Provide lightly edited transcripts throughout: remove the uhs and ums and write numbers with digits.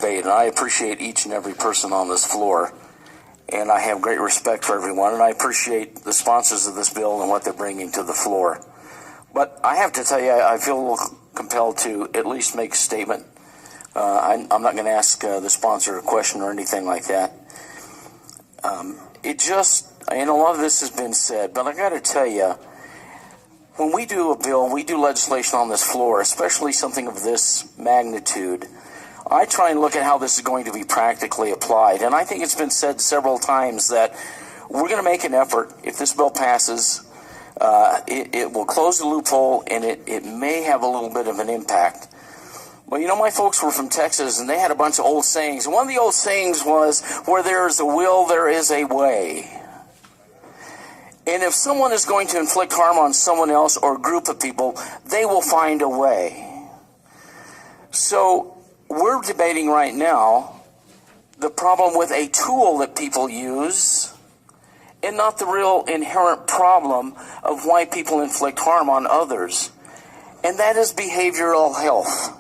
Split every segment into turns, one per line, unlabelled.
debate, and I appreciate each and every person on this floor, and I have great respect for everyone, and I appreciate the sponsors of this bill and what they're bringing to the floor. But I have to tell you, I feel a little compelled to at least make a statement. I'm not going to ask the sponsor a question or anything like that. And a lot of this has been said, but I got to tell you, when we do a bill, we do legislation on this floor, especially something of this magnitude, I try and look at how this is going to be practically applied. And I think it's been said several times that we're going to make an effort. If this bill passes, it will close the loophole, and it may have a little bit of an impact. Well, you know, my folks were from Texas, and they had a bunch of old sayings. And one of the old sayings was, where there is a will, there is a way. And if someone is going to inflict harm on someone else or a group of people, they will find a way. So we're debating right now the problem with a tool that people use and not the real inherent problem of why people inflict harm on others. And that is behavioral health.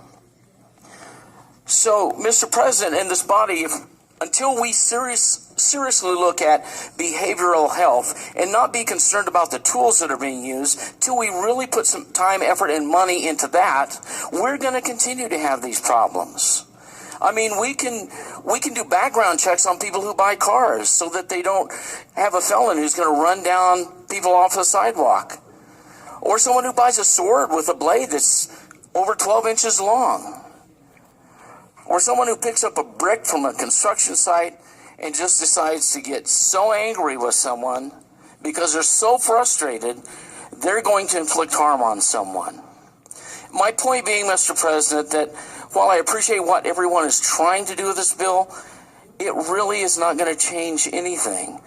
So, Mr. President, in this body, until we seriously look at behavioral health and not be concerned about the tools that are being used, till we really put some time, effort, and money into that, we're going to continue to have these problems. I mean, we can do background checks on people who buy cars so that they don't have a felon who's going to run down people off the sidewalk. Or someone who buys a sword with a blade that's over 12 inches long. Or someone who picks up a brick from a construction site and just decides to get so angry with someone because they're so frustrated, they're going to inflict harm on someone. My point being, Mr. President, that while I appreciate what everyone is trying to do with this bill, it really is not going to change anything.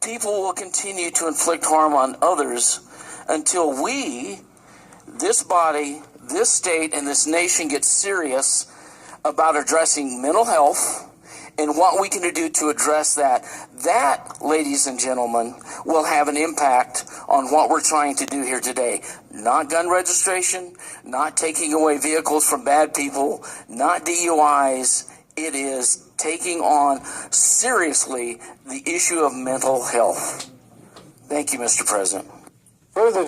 People will continue to inflict harm on others until we, this body, this state, and this nation get serious about addressing mental health and what we can do to address that. That, ladies and gentlemen, will have an impact on what we're trying to do here today. Not gun registration, not taking away vehicles from bad people, not DUIs. It is taking on seriously the issue of mental health. Thank you, Mr. President. Further